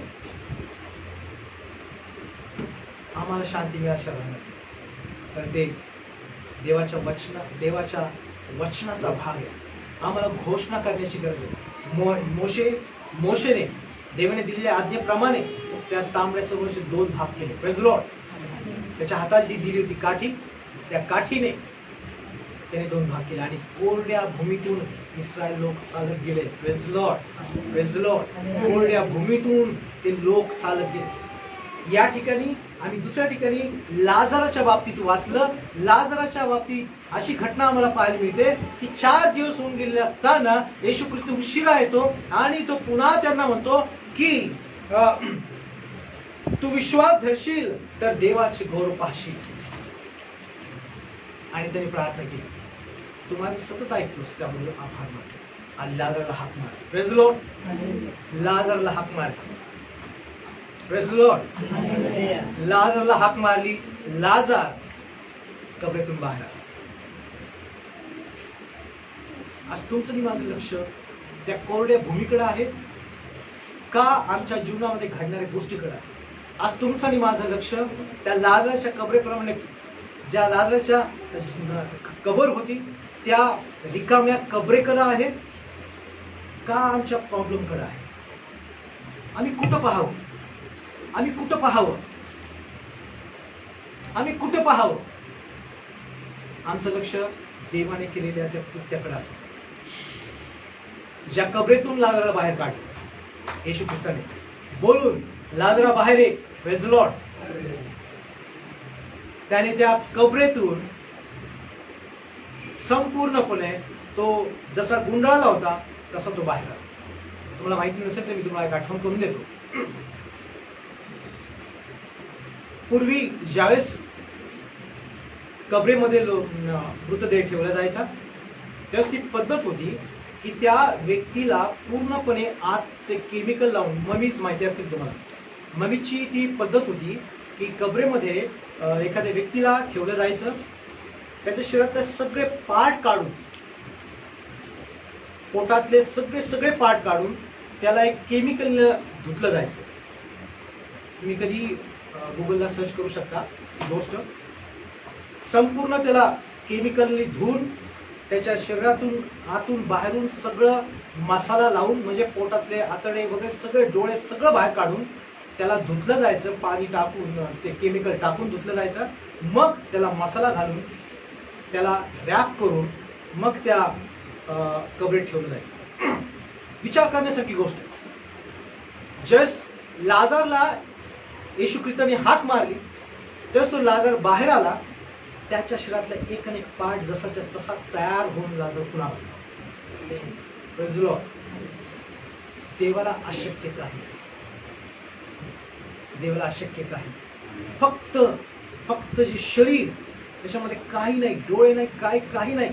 आम्हाला शांती मिळायला राहणार, कारण ते देवाच्या वचनाचा भाग आहे. आम्हाला घोषणा करण्याची गरज आहे. मोशेने देवाने दिलेल्या आज्ञेप्रमाणे त्या तांबड्या सरोवराचे 2 भाग केले. Praise Lord. त्याच्या हातात जी दिली होती काठी, त्या काठीने त्याने 2 भाग केले आणि कोरड्या भूमीतून इस्रायल लोक चालत गेले. Praise Lord, praise Lord. कोरड्या भूमीतून ते लोक चालत गेले. या ठिकाणी आम्ही दुसऱ्या ठिकाणी लाजाराच्या बाबतीत वाचलं. लाजाराच्या बाबतीत अशी घटना आम्हाला पाहायला मिळते की 4 दिवस होऊन गेलेले असताना येशू ख्रिस्त उशिरा येतो आणि तो पुन्हा त्यांना म्हणतो की तू विश्वास धरशील तर देवाचे गौरव पाहशील. आणि त्यांनी प्रार्थना केली. तुम्हाला सतत ऐकतोस त्यामुळे आभार मानतो. आणि लाजारला हाक मार. Praise Lord. लाजारला हाक मार. Praise Lord. लाजारला हाक मारली. लाजार कबरेतून बाहेर आला. आज तुमचं आणि माझं लक्ष त्या कोरड्या भूमीकडे आहे का आमच्या जीवनामध्ये घडणाऱ्या गोष्टीकडे आहे? आज तुमचं आणि माझं लक्ष त्या लाजाराच्या कबरेप्रमाणे, ज्या लाजाराच्या कबर होती त्या रिकाम्या कबरेकडे आहे का आमच्या प्रॉब्लेमकडे आहे? आम्ही कुठं पाहावं? आम्ही कुठं पाहावं? आम्ही कुठं पाहावं? आमचं लक्ष देवाने केलेल्या त्या कृत्याकडे असतं. ज्या कबरेतून लाजाराला बाहेर काढलं येशू ख्रिस्ताने बोलून, लाजारा बाहेर ये. Praise Lord. त्याने त्या कबरेतून संपूर्णपणे तो जसा गुंडाळला होता तसा तो बाहेर आला. तुम्हाला माहिती नसेल तर मी तुम्हाला एक आठवण करून देतो. पूर्वी ज्यावेळेस कबरेमध्ये मृतदेह ठेवला जायचा त्यावेळेस ती पद्धत होती की त्या व्यक्तीला पूर्णपणे आत ते केमिकल लावून, ममीच माहिती असतील तुम्हाला, ममीची ती पद्धत होती की कबरेमध्ये एखाद्या व्यक्तीला ठेवलं जायचं, त्याच्या शरीरातले सगळे पार्ट काढून, पोटातले सगळे पार्ट काढून त्याला एक केमिकल धुतलं जायचं. तुम्ही कधी गुगलला सर्च करू शकता ही गोष्ट. संपूर्ण त्याला केमिकलनी धुवून त्याच्या शरीरातून आतून बाहेरून सगळं मसाला लावून, म्हणजे पोटातले आतडे वगैरे सगळे डोळे सगळं बाहेर काढून त्याला धुतलं जायचं. पाणी टाकून, ते केमिकल टाकून धुतलं जायचं. मग त्याला मसाला घालून त्याला रॅप करून मग त्या कबरेत ठेवलं जायचं. विचार करण्यासारखी गोष्ट. जस्ट लाजारला येशू ख्रिस्ताने हाक मारली तेव्हा तो लाजार बाहेर आला. त्याच्या शरीरातला एक आणि एक पार्ट जसाच्या तसा तयार होऊन लाजार पुन्हा आला. देवाला अशक्य काही नाही. देवाला अशक्य काही नाही. फक्त जे शरीर त्याच्यामध्ये काही नाही, डोळे नाही, काही नाही.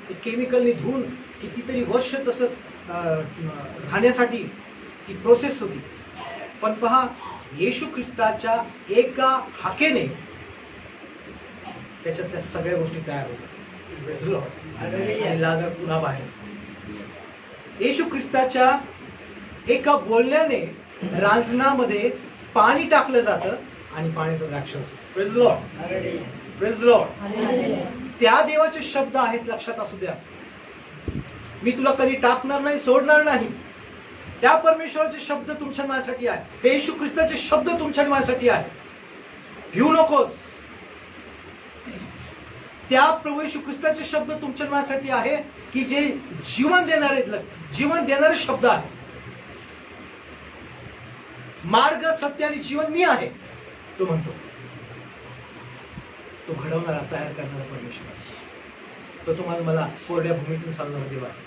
ते केमिकलने धुवून कितीतरी वर्ष तसंच राहण्यासाठी ती प्रोसेस होती. पण पहा, येशू ख्रिस्ताच्या एका हाकेने त्याच्यातल्या सगळ्या गोष्टी तयार होतात. आणि लाजर पुन्हा बाहेर. येशू ख्रिस्ताच्या एका बोलण्याने रांजणामध्ये पाणी टाकलं जातं आणि पाण्याचं द्राक्ष होतं. Praise Lord, praise Lord. त्या देवाचे शब्द आहेत, लक्षात असू द्या. मी तुला कधी टाकणार नाही, सोडणार नाही. त्या परमेश्वराचे शब्द तुमच्या माझ्यासाठी आहे. ते येशू ख्रिस्ताचे शब्द तुमच्या माझ्यासाठी आहे. भिऊ नकोस. त्या प्रभू येशू ख्रिस्ताचे शब्द तुमच्या माझ्यासाठी आहे की जे जीवन देणारे शब्द आहे. मार्ग, सत्य आणि जीवन मी आहे, तो म्हणतो. तो घडवणारा, तयार करणारा परमेश्वर आहे. तो तुम्हाला मला कोरड्या भूमीतून चालणारा देव आहे.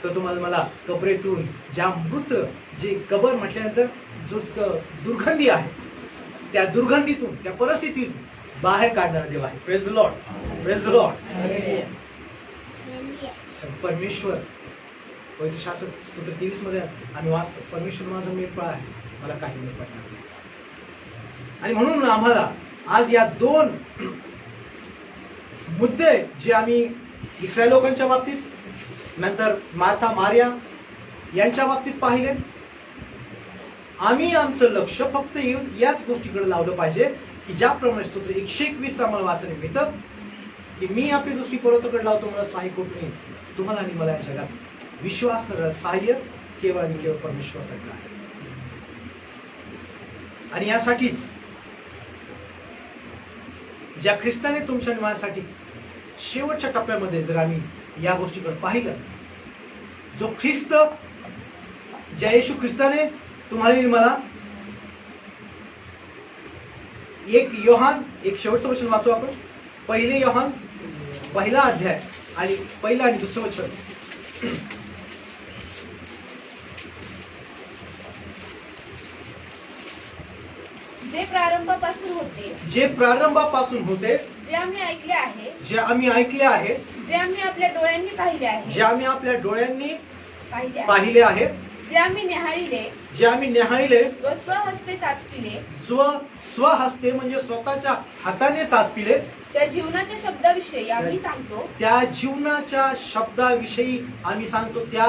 तो तुम्हाला मला कबरेतून, ज्या मृत, जे कबर म्हटल्यानंतर जो दुर्गंधी आहे, त्या दुर्गंधीतून, त्या परिस्थितीतून बाहेर काढणारा देव आहे. Praise Lord, praise Lord. परमेश्वर पवित्र शास्त्र स्तोत्र 23 मध्ये आम्ही वाचतो, परमेश्वर माझा मेळपाळ आहे, मला काही नाही पडणार नाही. आणि म्हणून आम्हाला आज या दोन मुद्दे जे आम्ही इस्रायल लोकांच्या बाबतीत, नंतर मार्था मारिया यांच्या बाबतीत पाहिले, आम्ही आमचं लक्ष फक्त येऊन याच गोष्टीकडे लावलं पाहिजे की ज्याप्रमाणे स्तोत्र 121 आम्हाला वाचणे मिळतं की मी आपली दृष्टी पर्वताकडे लावतो, मला सहाय्य कोण नाही. तुम्हाला आणि मला या जगात विश्वास न सहाय्य केवळ आणि केवळ परमेश्वराकडे आहे. आणि यासाठीच ज्या ख्रिस्ताने तुमच्या आणि माझ्यासाठी शेवटच्या टप्प्यामध्ये जर आम्ही या गोष्टीकडे पाहिलं, जो ख्रिस्त, ज्या येशू ख्रिस्ताने तुम्हाला आणि मला, एक योहान, एक शेवटचं वचन वाचू आपण. पहिले योहान 1 अध्याय आणि 1 आणि 2 वचन. जे प्रारंभापासून होते, जे प्रारंभापासून होते, जे आम्ही ऐकले आहे, जे आम्ही ऐकले आहे, जे आम्ही आपल्या डोळ्यांनी पाहिले आहे, जे आम्ही आपल्या डोळ्यांनी पाहिले आहे, पाहिले आहेत, जे आम्ही निहाळले जे आम्ही निहाळले, व स्वहस्ते चाचपिले, स्वहस्ते म्हणजे स्वतःच्या हाताने चाचपिले, त्या जीवनाच्या शब्दाविषयी आम्ही सांगतो. त्या जीवनाच्या शब्दाविषयी आम्ही सांगतो. त्या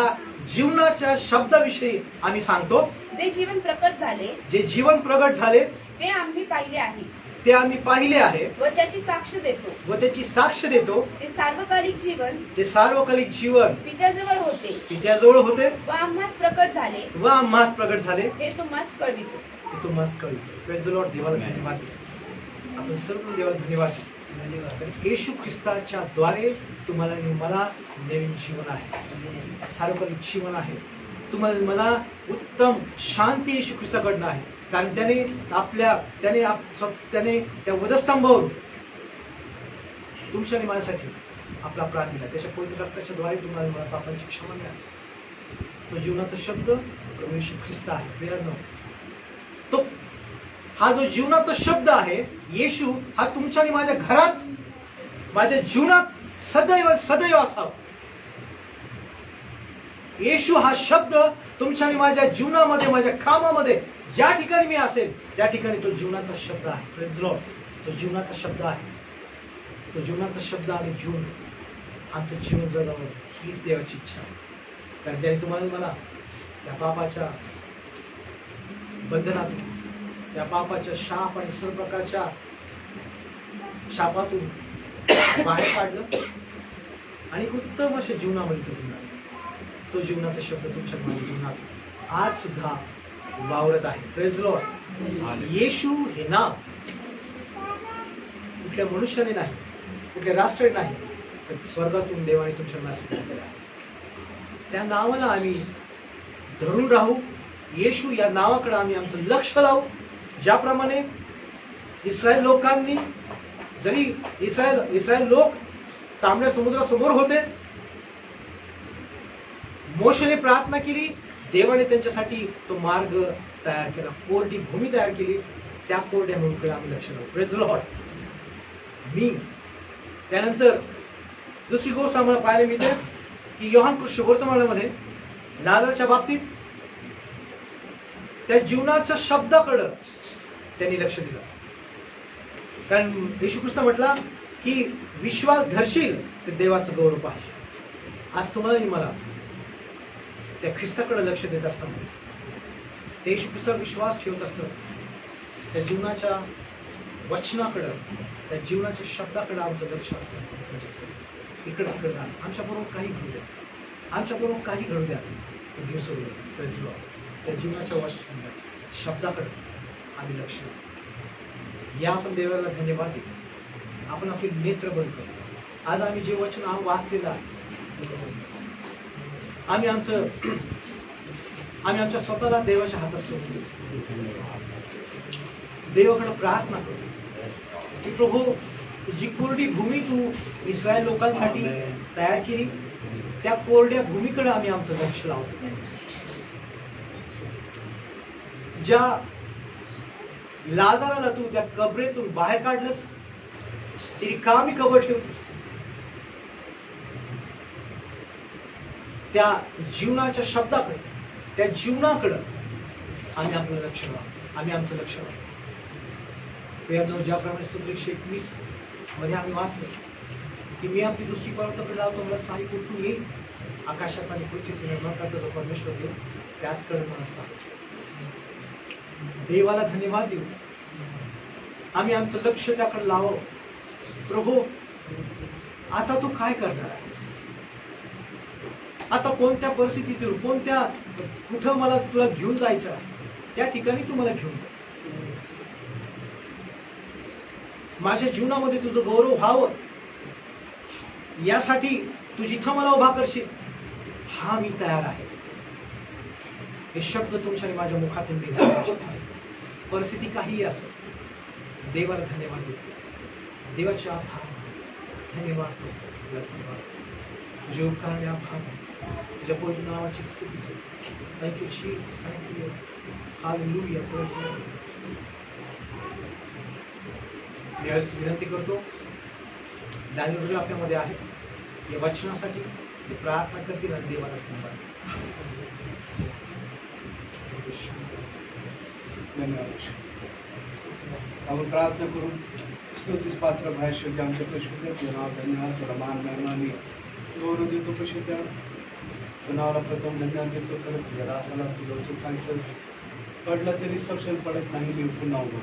जीवनाच्या शब्दाविषयी आम्ही सांगतो. जे जीवन प्रकट झाले, जे जीवन प्रगट झाले, ते आम्ही पाहिले आहे ते आम्ही पाहिले आहे व त्याची साक्ष देतो. व त्याची साक्ष देतो. ते सार्वकालिक जीवन ते सार्वकालिक जीवन पित्याजवळ होते पित्याजवळ होते व आम्हास प्रकट झाले, व आम्हास प्रगट झाले, हे तुम्हास कळवितो. ते तुम्हास कळवितो. Praise the Lord. देवाला धन्यवाद. आपण सर्व देवाला धन्यवाद. तर येशू ख्रिस्ताच्या द्वारे तुम्हाला आणि मला नवीन जीवन आहे, सार्वकालिक जीवन आहे. तुम्हाला मला उत्तम शांती येशू ख्रिस्ताकडनं आहे. कारण त्याने त्या वधस्तंभावरून तुमच्या आणि माझ्यासाठी आपला प्राण दिला. त्याच्या पवित्र रक्ताच्या द्वारे तुम्हाला मला पापांची क्षमा मिळाली. तो जीवनाचा शब्द प्रभू येशू ख्रिस्त आहे. प्रियानो, तो हा जो जीवनाचा शब्द आहे, येशू, हा तुमच्या आणि माझ्या घरात, माझ्या जीवनात सदैव असावा. येशू हा शब्द तुमच्या आणि माझ्या जीवनामध्ये, माझ्या कामामध्ये, ज्या ठिकाणी मी असेल त्या ठिकाणी तो जीवनाचा शब्द आहे. Praise Lord. तो जीवनाचा शब्द आहे. तो जीवनाचा शब्द आम्ही घेऊन आमचं जीवन जगावं, हीच देवाची इच्छा आहे. कारण त्याने तुम्हाला मला त्या पापाच्या बंधनातून, त्या पापाच्या शाप आणि सर्व प्रकारच्या शापातून बाहेर काढलं आणि उत्तम अशा जीवनामध्ये तुम्ही आले. तो जीवनाचा शब्द तुमच्या माझ्या जीवनात आज सुद्धा वावरत आहे. Praise Lord. येशू हे नाव कुठल्या मनुष्याने नाही, कुठल्या राष्ट्राने नाही, तर स्वर्गातून देवाने तुमच्या नावासाठी दिलेलं आहे. त्या नावाला आम्ही धरून राहू. येशू या नावाकडे आम्ही आमचं लक्ष लावू. ज्याप्रमाणे इस्रायल लोकांनी, जरी इस्रायल लोक तांबड्या समुद्रासमोर होते, मोशेने प्रार्थना केली, देवाने त्यांच्यासाठी तो मार्ग तयार केला, कोरडी भूमी तयार केली. त्या कोरड्या भूमीकडे आम्ही लक्ष लावू. Praise the Lord. मी त्यानंतर दुसरी गोष्ट आम्हाला पाहायला मिळते की योहान कृष्ण वर्तमानामध्ये नादाराच्या बाबतीत त्या जीवनाच्या शब्दाकडं त्यांनी लक्ष दिलं. कारण येशू ख्रिस्त म्हटला की विश्वास धरशील ते देवाचं गौरव पाहिजे. आज तुम्हाला आणि मला त्या ख्रिस्ताकडे लक्ष देत असताना, ते येशू ख्रिस्तावर विश्वास ठेवत असताना, त्या जीवनाच्या वचनाकडं, त्या जीवनाच्या शब्दाकडे आमचं लक्ष असतं. इकडे तिकडे राहत आमच्याबरोबर काही घडू द्या, आमच्याबरोबर काही घडू द्या, दिवस त्या जीवनाच्या वचना शब्दाकडे आम्ही लक्ष देऊ. या आपण देवाला धन्यवाद देऊ. आपण आपले नेत्र बंद करू. आज आम्ही जे वचन वाचलेलं आहे, आम्ही आमच्या स्वतःला देवाच्या हातात सोडून देऊ. देवाकडे प्रार्थना करू की प्रभू, जी कोरडी भूमी तू इस्रायल लोकांसाठी तयार केली, त्या कोरड्या भूमीकडे आम्ही आमचं लक्ष लावतो. ज्या लाजाराला तू त्या कबरेतून बाहेर काढलंस, ती रिकामी कबर ठेवलीस, त्या जीवनाच्या शब्दाकडे, त्या जीवनाकडे आम्ही आपलं लक्ष लावू. आम्ही आमचं लक्ष लावू. ज्याप्रमाणे स्तोत्र 121 मध्ये आम्ही वाचलं की मी आपली दृष्टी पर्वताकडे लावतो, मला सारी कुठून येईल, आकाशाचा आणि पृथ्वीचा निर्माण करतो जो परमेश्वर देव, त्याचकडे मला सांग. देवाला धन्यवाद देऊ. आम्ही आमचं लक्ष त्याकडे लावावं. प्रभू, आता तू काय करणार आहेस? आता कोणत्या परिस्थितीतून, कुठं मला तुला घेऊन जायचं आहे, त्या ठिकाणी तू मला घेऊन जा. माझ्या जीवनामध्ये तुझं गौरव व्हावं, यासाठी तू जिथं मला उभा करशील, हा मी तयार आहे. हे शब्द तुमच्या आणि माझ्या मुखातून निघाले. परिस्थिती काहीही असो, देवाला धन्यवाद देतो. देवाचे आभार, धन्यवाद करतो. तुझे उपकार आणि आभार, तुझ्या पवित्र नावाची स्तुती करतो. Thank you Jesus, thank you, hallelujah. मी विनंती करतो, दानियल आपल्यामध्ये आहे, या वचनासाठी ते प्रार्थना करतील आणि देवाला धन्यवाद. आपण प्रार्थना करून स्तुतीस पात्र भाष्य आमच्या प्रश्न तुझं नाव धन्यवाद, तुला मान महिमा आणि गौरव देतो. कशी त्या नावाला प्रथम धन्यवाद देतो. खरं तुझ्या दासाला तुझं सांगितलं, पडलं तरी सबसेल पडत नाही, मी पुन्हा उभं.